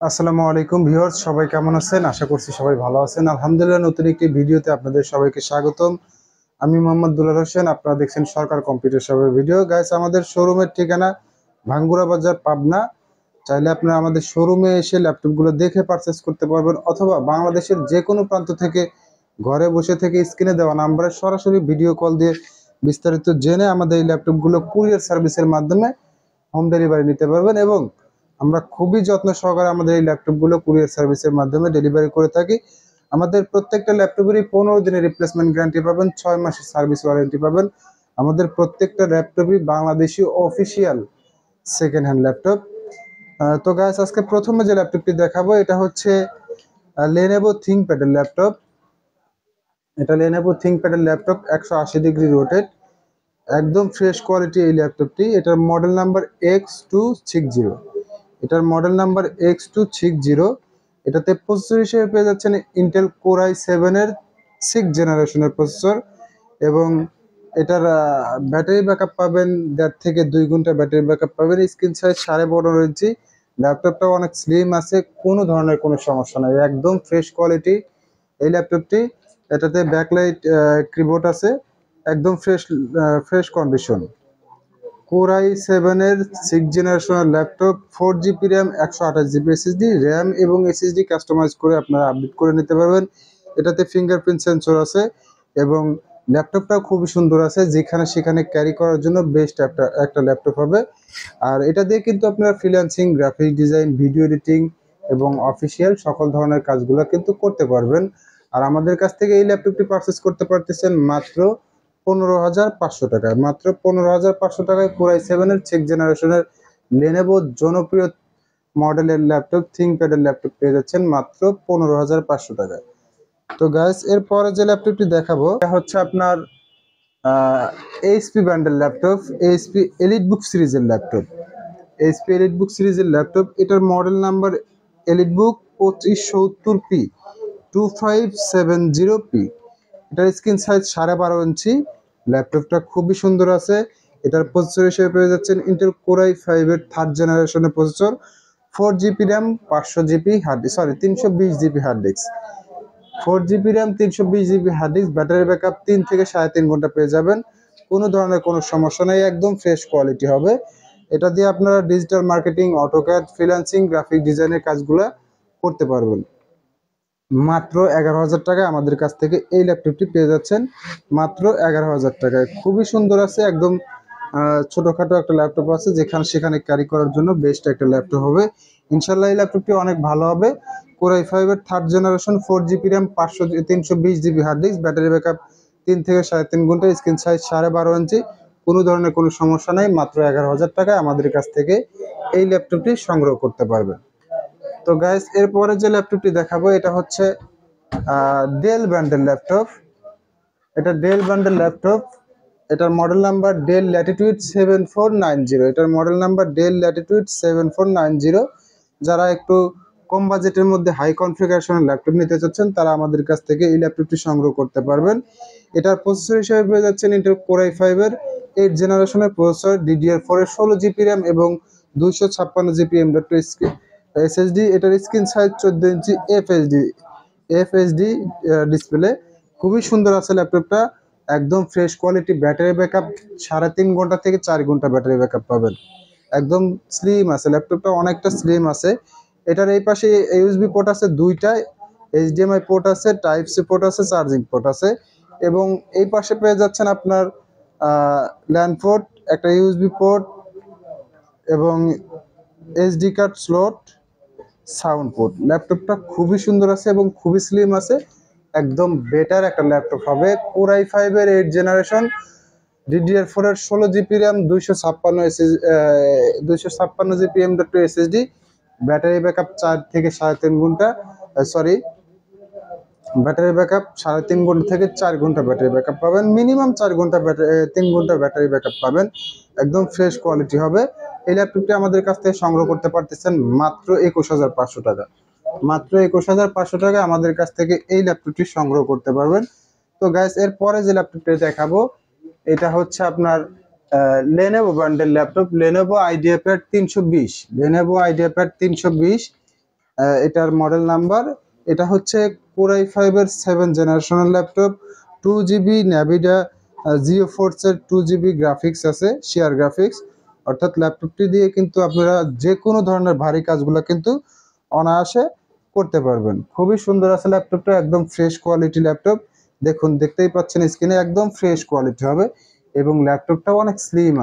আসসালামু আলাইকুম ভিউয়ার্স, সবাই কেমন আছেন? আশা করছি সবাই ভালো আছেন। আলহামদুলিল্লাহ, নতুন একটি ভিডিওতে আপনাদের সবাইকে স্বাগতম। আমি মোহাম্মদ দুলাল হোসেন, আপনারা দেখছেন সরকার কম্পিউটার শপের ভিডিও। গাইস, আমাদের শোরুমের ঠিকানা ভাঙ্গুরা বাজার, পাবনা। চাইলে আপনারা আমাদের শোরুমে এসে ল্যাপটপগুলো দেখে পারচেস করতে পারবেন, অথবা বাংলাদেশের যে কোনো প্রান্ত থেকে ঘরে বসে থেকে স্ক্রিনে দেওয়া নাম্বারে সরাসরি ভিডিও কল দিয়ে বিস্তারিত জেনে আমাদের এই ল্যাপটপগুলো কুরিয়ার সার্ভিসের মাধ্যমে হোম ডেলিভারি নিতে পারবেন। এবং আমরা খুবই যত্ন সহকারে আমাদের এই ল্যাপটপগুলো কুরিয়ার সার্ভিসের মাধ্যমে ডেলিভারি করে থাকি। আমাদের প্রত্যেকটা ল্যাপটপেরই 15 দিনের রিপ্লেসমেন্ট গ্যারান্টি পাবেন, 6 মাসের সার্ভিস ওয়ারেন্টি পাবেন। আমাদের প্রত্যেকটা ল্যাপটপই Bangladeshi official second hand laptop. তো গাইস, আজকে প্রথমে যে ল্যাপটপটি দেখাবো এটা হচ্ছে লেনোভো থিংকপ্যাডের ল্যাপটপ। এটা লেনোভো থিংকপ্যাডের ল্যাপটপ, 180 ডিগ্রি রোটেট, একদম ফ্রেশ কোয়ালিটি এই ল্যাপটপটি। এটার মডেল নাম্বার X260। এটার মডেল নাম্বার X260। এটাতে প্রসেসর হিসেবে পেয়ে যাচ্ছেন ইন্টেল কোর i7 এর 6th জেনারেশনের প্রসেসর। এবং এটার ব্যাটারি ব্যাকআপ পাবেন 1.5 থেকে 2 ঘন্টা ব্যাটারি ব্যাকআপ পাবেন। স্ক্রিন সাইজ 12.5 ইঞ্চি। ল্যাপটপটা অনেক স্লিম আছে, কোনো ধরনের কোনো সমস্যা নাই, একদম ফ্রেশ কোয়ালিটি এই ল্যাপটপটি। এটাতে ব্যাকলাইট কিবোর্ড আছে, একদম ফ্রেশ কন্ডিশন। কোর i7 এর 6th জেনারেশনের laptop, 4GB RAM, 128GB SSD, RAM এবং SSD কাস্টমাইজ করে আপনারা আপডেট করে নিতে পারবেন। এটাতে ফিঙ্গারপ্রিন্ট সেন্সর আছে এবং ল্যাপটপটাও খুবই সুন্দর আছে, যেখানে সেখানে ক্যারি করার জন্য বেস্ট একটা ল্যাপটপ হবে। আর এটা দিয়ে কিন্তু আপনারা freelancing, graphic design, video editing এবং অফিসিয়াল সকল ধরনের কাজগুলো কিন্তু করতে পারবেন। আর আমাদের কাছ থেকে এই ল্যাপটপটি পারচেস করতে পারতেছেন মাত্র 15,500 টাকায়। মাত্র 15,500 টাকায় কোর i7 এর 6th জেনারেশনের লেনোভো জনপ্রিয় মডেলের ল্যাপটপ থিংকপ্যাডের ল্যাপটপ পেয়ে যাচ্ছেন মাত্র 15,500 টাকায়। তো গাইস, এরপরে যে ল্যাপটপটি দেখাবো এটা হচ্ছে আপনার এইচপি ব্র্যান্ডের ল্যাপটপ, এইচপি এলিটবুক সিরিজের ল্যাপটপ। এইচপি এলিটবুক সিরিজের ল্যাপটপ, এটার model number EliteBook 2570p 2570p। এটার স্ক্রিন সাইজ 12.5 ইঞ্চি। ল্যাপটপটা খুবই সুন্দর আছে। এটার প্রসেসর হিসেবে পেয়ে যাচ্ছেন ইন্টেল কোর i5 এর 3rd জেনারেশনের processor, 4GB RAM, 500GB hard disk, 320GB hard disk. 4GB RAM, 320GB hard disk, battery backup 3 থেকে 3.5 ঘন্টা পেয়ে যাবেন। কোনো ধরনের কোনো সমস্যা নেই, একদম ফ্রেশ কোয়ালিটি হবে। এটা দিয়ে আপনারা digital marketing, AutoCAD, freelancing, graphic ডিজাইনের কাজগুলো করতে পারবেন। মাত্র 11,000 টাকায় আমাদের কাছ থেকে এই ল্যাপটপটি পেয়ে যাচ্ছেন, মাত্র 11,000 টাকায়। খুবই সুন্দর আছে, একদম ছোটখাটো একটা ল্যাপটপ আছে, যেখানে সেখানে ক্যারি করার জন্য বেস্ট একটা ল্যাপটপ হবে ইনশাল্লাহ। এই ল্যাপটপটি অনেক ভালো হবে। কোর i5 এর 3rd generation, 4GB RAM, 320GB hard disk, battery backup 3 থেকে 3.5 ঘন্টা, স্ক্রিন সাইজ 12.5 ইঞ্চি। কোনো ধরনের কোনো সমস্যা নাই, মাত্র 11,000 টাকায় আমাদের কাছ থেকে এই ল্যাপটপটি সংগ্রহ করতে পারবেন। তো গাইস, এরপরে যে ল্যাপটপটি দেখাবো এটা হচ্ছে ডেল ব্র্যান্ডের ল্যাপটপ। এটা ডেল ব্র্যান্ডের ল্যাপটপ। এটার মডেল নাম্বার ডেল ল্যাটিটিউড 7490। এটার মডেল নাম্বার ডেল ল্যাটিটিউড 7490। যারা একটু কম বাজেটের মধ্যে হাই কনফিগারেশনের ল্যাপটপ নিতে চাচ্ছেন, তারা আমাদের কাছ থেকে এই ল্যাপটপটি সংগ্রহ করতে পারবেন। এটার প্রসেসর হিসেবে পেয়ে যাচ্ছেন ইন্টেল কোর i5 এর 8th জেনারেশনের প্রসেসর, DDR4 এর 16GB র্যাম এবং 256GB M.2 SSD। এটার স্ক্রিন সাইজ 14 ইঞ্চি FHD ডিসপ্লে। খুবই সুন্দর আছে ল্যাপটপটা, একদম ফ্রেশ কোয়ালিটি। ব্যাটারি ব্যাকআপ 3.5 ঘন্টা থেকে 4 ঘন্টা ব্যাটারি ব্যাকআপ পাবেন। একদম স্লিম আছে ল্যাপটপটা, অনেকটা স্লিম আছে। এটার এই পাশে ইউএসবি পোর্ট আছে 2টা, HDMI পোর্ট আছে, টাইপ সি পোর্ট আছে, চার্জিং পোর্ট আছে। এবং এই পাশে পেয়ে যাচ্ছেন আপনার ল্যান্ড পোর্ট, একটা ইউএসবি পোর্ট এবং SD card slot, sound port. ল্যাপটপটা খুবই সুন্দর আছে এবং খুবই স্লিম আছে, একদম বেটার একটা ল্যাপটপ হবে। কোর i5 এর 8th জেনারেশন, DDR4 এর 16GB RAM, 256GB M.2 SSD, battery backup 4 থেকে 3.5 ঘন্টা, ব্যাটারি ব্যাকআপ 3.5 ঘন্টা থেকে 4 ঘন্টা ব্যাটারি ব্যাকআপ পাবেন। মিনিমাম 4 ঘন্টা 3 ঘন্টা ব্যাটারি ব্যাকআপ পাবেন। একদম ফ্রেশ কোয়ালিটি হবে। এই ল্যাপটপটি আমাদের কাছ থেকে সংগ্রহ করতে পারতেছেন মাত্র 21,500 টাকা। মাত্র 21,500 টাকা আমাদের কাছ থেকে এই ল্যাপটপটি সংগ্রহ করতে পারবেন। তো গাইস, এরপরে যে ল্যাপটপটি দেখাবো এটা হচ্ছে আপনার লেনোভো ব্র্যান্ডের laptop, Lenovo IdeaPad 320। Lenovo IdeaPad 320 এটার মডেল নাম্বার, এটা হচ্ছে Core i5 এর 7 জেনারেশনের ল্যাপটপ। 2GB ন্যাভিডা জিও ফোর্সের 2GB গ্রাফিক্স আছে, শেয়ার গ্রাফিক্স। অর্থাৎ ল্যাপটপটি দিয়ে কিন্তু আপনারা যে কোনো ধরনের ভারী কাজগুলো কিন্তু অনায়াসে করতে পারবেন। খুবই সুন্দর আছে ল্যাপটপটা, একদম ফ্রেশ কোয়ালিটি ল্যাপটপ। দেখুন, দেখতেই পাচ্ছেন স্ক্রিনে, একদম ফ্রেশ কোয়ালিটি হবে এবং ল্যাপটপটাও অনেক স্লিম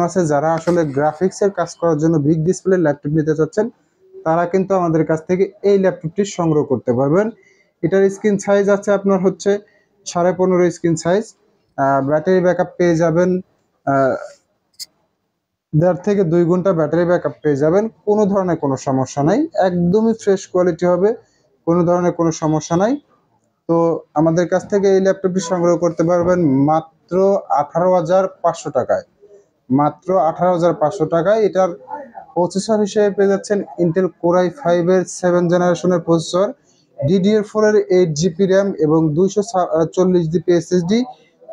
আছে। যারা আসলে গ্রাফিক্সের কাজ করার জন্য বিগ ডিসপ্লে ল্যাপটপ নিতে চাচ্ছেন, তারা কিন্তু আমাদের কাছ থেকে এই ল্যাপটপটি সংগ্রহ করতে পারবেন। এটার স্ক্রিন সাইজ আছে আপনার হচ্ছে 15.5 স্ক্রিন সাইজ। ব্যাটারি ব্যাকআপ পেয়ে যাবেন 1.5 থেকে 2 ঘন্টা ব্যাটারি ব্যাকআপ পেয়ে যাবেন। কোনো ধরনের কোনো সমস্যা নাই, একদমই ফ্রেশ কোয়ালিটি হবে, কোনো ধরনের কোনো সমস্যা নাই। তো আমাদের কাছ থেকে এই ল্যাপটপটি সংগ্রহ করতে পারবেন মাত্র 18,500 টাকায়। মাত্র 18,500 টাকায়। এটার প্রসেসর হিসেবে পেয়ে যাচ্ছেন ইন্টেল Core i5 এর 7 জেনারেশনের প্রসেসর, DDR4 এর 8GB র্যাম এবং 240GB SSD,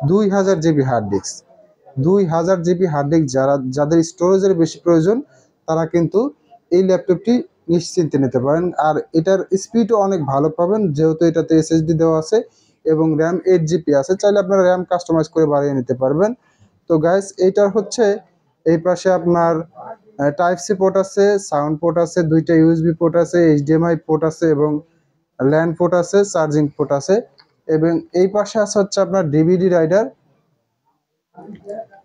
2000GB hard disk. 2000GB hard disk যাদের স্টোরেজের বেশি প্রয়োজন, তারা কিন্তু এই ল্যাপটপটি নিশ্চিন্তে নিতে পারেন। আর এটার স্পিডও অনেক ভালো পাবেন, যেহেতু এটাতে SSD দেওয়া আছে এবং র্যাম 8GB আছে। চাইলে আপনারা র্যাম কাস্টমাইজ করে বাড়িয়ে নিতে পারবেন। তো গাইস, এইটার হচ্ছে এই পাশে আপনার টাইপ সি পোর্ট আছে, সাউন্ড পোর্ট আছে, 2টা USB পোর্ট আছে, HDMI পোর্ট আছে এবং ল্যান্ড পোর্ট আছে, চার্জিং পোর্ট আছে এবং এই পাশে আছে হচ্ছে আপনার DVD রাইডার।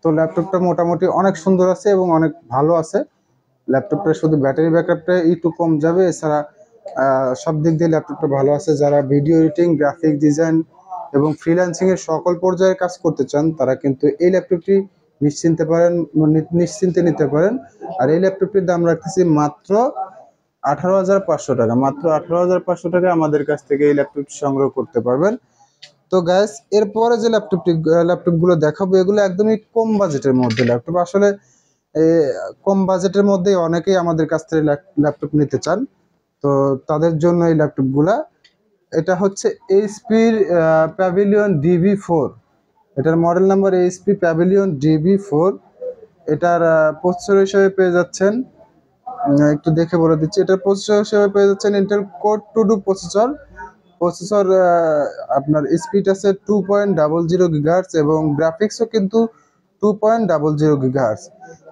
তো ল্যাপটপটা মোটামুটি অনেক সুন্দর আছে এবং অনেক ভালো আছে। ল্যাপটপটা শুধু ব্যাটারি ব্যাকআপটা একটু কম যাবে, এছাড়া সব দিক দিয়ে ল্যাপটপটা ভালো আছে। যারা ভিডিও এডিটিং, গ্রাফিক ডিজাইন এবং ফ্রিল্যান্সিং এর সকল পর্যায়ে কাজ করতে চান, তারা কিন্তু এই ল্যাপটপটি নিশ্চিন্তে নিতে পারেন। আর এই ল্যাপটপটির দাম রাখতেছি মাত্র 18,500 টাকা। মাত্র 18,500 টাকা আমাদের কাছ থেকে এই ল্যাপটপটি সংগ্রহ করতে পারবেন। তো গাইস, এরপরে যে ল্যাপটপগুলো দেখাবো, এগুলো একদমই কম বাজেটের মধ্যে ল্যাপটপ। আসলে কম বাজেটের মধ্যে অনেকেই আমাদের কাছ থেকে ল্যাপটপ নিতে চান, তো তাদের জন্য এই ল্যাপটপগুলা। এটা হচ্ছে এইচপির প্যাভিলিয়ন DB4। এটার model number HP pavilion DB4। এটার প্রসেসর হিসেবে পেয়ে যাচ্ছেন, একটু দেখে বলে দিচ্ছি, এটার প্রসেসর হিসেবে পেয়ে যাচ্ছেন ইন্টেল Core 2 প্রসেসর। আপনার স্পিড আছে 2.00 GHz এবং গ্রাফিক্সও কিন্তু 2.00 GHz।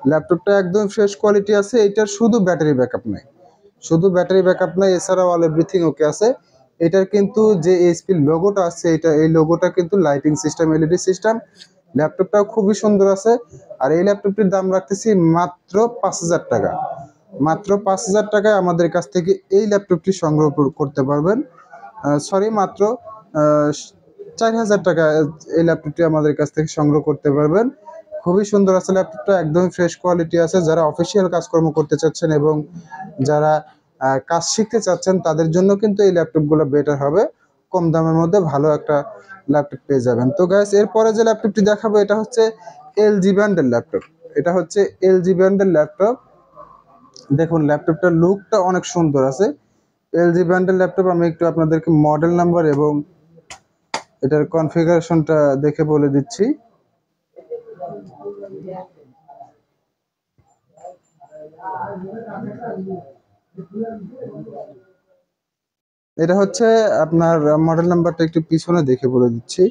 ল্যাপটপটা একদম ফ্রেশ কোয়ালিটি আছে। এটার শুধু ব্যাটারি ব্যাকআপ নাই, এছাড়াও অল এভরিথিং ওকে আছে। এটার কিন্তু যে এইচপি লোগোটা আছে, এই লোগোটা কিন্তু লাইটিং সিস্টেম, এলইডি সিস্টেম। ল্যাপটপটাও খুবই সুন্দর আছে। আর এই ল্যাপটপটির দাম রাখতেছি মাত্র 5,000 টাকা। মাত্র 5,000 টাকায় আমাদের কাছ থেকে এই ল্যাপটপটি সংগ্রহ করতে পারবেন। মাত্র 4,000 টাকা এই ল্যাপটপটি আমাদের কাছ থেকে সংগ্রহ করতে পারবেন। খুবই সুন্দর আছে ল্যাপটপটা, একদমই ফ্রেশ কোয়ালিটি আছে। যারা অফিসিয়াল কাজকর্ম করতে চাচ্ছেন এবং যারা কাজ শিখতে চাচ্ছেন, তাদের জন্য কিন্তু এই ল্যাপটপগুলো বেটার হবে। কম দামের মধ্যে ভালো একটা ল্যাপটপ পেয়ে যাবেন। তো গাইস, এরপরে যে ল্যাপটপটি দেখাবো, এটা হচ্ছে এলজি ব্র্যান্ডের ল্যাপটপ। দেখুন, ল্যাপটপটার লুকটা অনেক সুন্দর আছে। এলজি ব্র্যান্ডের ল্যাপটপ। আমি একটু আপনাদেরকে মডেল নাম্বার এবং এটার কনফিগারেশনটা দেখে বলে দিচ্ছি। এটা হচ্ছে আপনার মডেল নাম্বারটা একটু পিছনে দেখে বলে দিচ্ছি।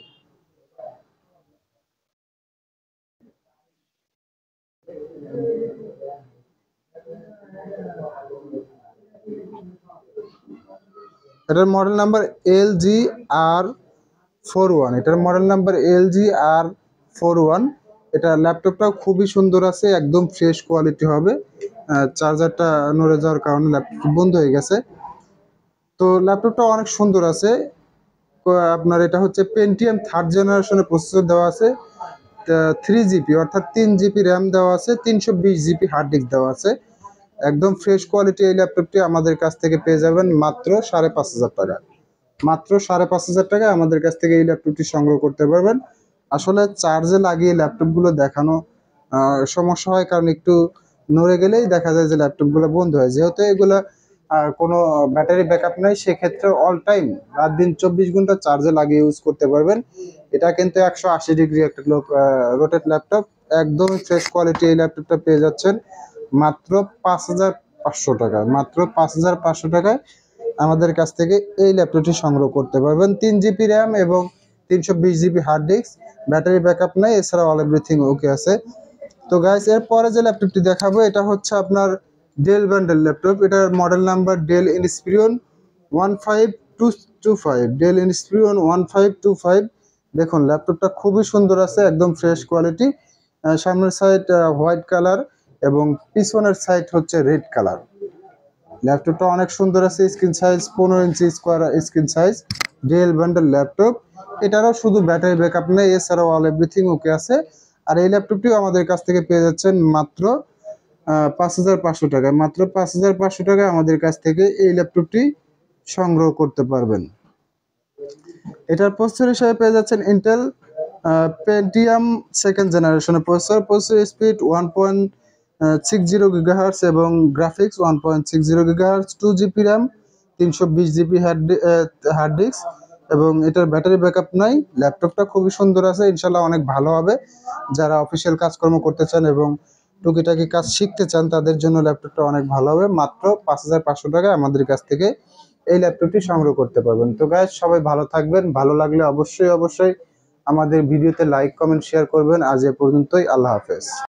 এটার মডেল নাম্বার LGR41। এটার মডেল নাম্বার LGR41। এটা ল্যাপটপটাও খুবই সুন্দর আছে, একদম ফ্রেশ কোয়ালিটি হবে। চার্জারটা নড়ে যাওয়ার কারণে ল্যাপটপ বন্ধ হয়ে গেছে। তো ল্যাপটপটা অনেক সুন্দর আছে। আপনার এটা হচ্ছে পেন্টিয়াম 3rd জেনারেশনের প্রসেসর দেওয়া আছে, 3GB অর্থাৎ 3GB র্যাম দেওয়া আছে, 320GB হার্ড ডিস্ক দেওয়া আছে। একদম ফ্রেশ কোয়ালিটি এই ল্যাপটপটি আমাদের কাছ থেকে পেয়ে যাবেন মাত্র 5,500 টাকা। মাত্র 5,500 টাকায় আমাদের কাছ থেকে এই ল্যাপটপটি সংগ্রহ করতে পারবেন। আসলে চার্জে লাগিয়ে ল্যাপটপগুলো দেখানো সমস্যা হয়, কারণ একটু নড়ে গেলেই দেখা যায় যে ল্যাপটপগুলো বন্ধ হয়। যেহেতু এগুলো কোনো ব্যাটারি ব্যাকআপ নেই, সেক্ষেত্রে অল টাইম রাত দিন 24 ঘন্টা চার্জে লাগিয়ে ইউজ করতে পারবেন। এটা কিন্তু 180 ডিগ্রি একটা রোটেট ল্যাপটপ, একদম ফ্রেশ কোয়ালিটি এই ল্যাপটপটা পেয়ে যাচ্ছেন মাত্র 5,500 টাকায়, মাত্র 5,500 টাকায় আমাদের কাছ থেকে এই ল্যাপটপটি সংগ্রহ করতে পারবেন। 3 GB র্যাম এবং 320 GB hard disk, battery backup নাই, এছাড়া অল এভরিথিং ওকে আছে। তো গাইস এরপরে যে ল্যাপটপটি দেখাবো এটা হচ্ছে আপনার ডেল বান্ডেল ল্যাপটপ। এটার model number Dell Inspiron 15225, Dell Inspiron 1525। দেখুন ল্যাপটপটা খুবই সুন্দর আছে, একদম ফ্রেশ কোয়ালিটি। সামনের সাইড হোয়াইট কালার এবং পিছনের সাইড হচ্ছে রেড কালার। ল্যাপটপটা অনেক সুন্দর আছে, screen size 15 inch square screen size, Dell bundle laptop. এটারও শুধু ব্যাটারি ব্যাকআপ নেই, এছাড়াও অল এভরিথিং ওকে আছে। আর এই ল্যাপটপটিও আমাদের কাছ থেকে পেয়ে যাচ্ছেন মাত্র 5,500 টাকায়, মাত্র 5,500 টাকায় আমাদের কাছ থেকে এই ল্যাপটপটি সংগ্রহ করতে পারবেন। এটার প্রসেসর হিসেবে পেয়ে যাচ্ছেন ইন্টেল পেন্টিয়াম সেকেন্ড জেনারেশনের প্রসেসর স্পিড 1.60 GHz এবং graphics 1.60 GHz, 2 GB RAM, 320 GB hard disk এবং এটার ব্যাটারি ব্যাকআপ নাই। ল্যাপটপটা খুবই সুন্দর আছে, ইনশাল্লাহ অনেক ভালো হবে। যারা অফিসিয়াল কাজকর্ম করতে চান এবং টুকিটাকি কাজ শিখতে চান তাদের জন্য ল্যাপটপটা অনেক ভালো হবে। মাত্র 5,500 টাকায় আমাদের কাছ থেকে এই ল্যাপটপটি সংগ্রহ করতে পারবেন। তো গাইস সবাই ভালো থাকবেন, ভালো লাগলে অবশ্যই আমাদের ভিডিওতে লাইক কমেন্ট শেয়ার করবেন। আজ এ পর্যন্তই, আল্লাহ হাফেজ।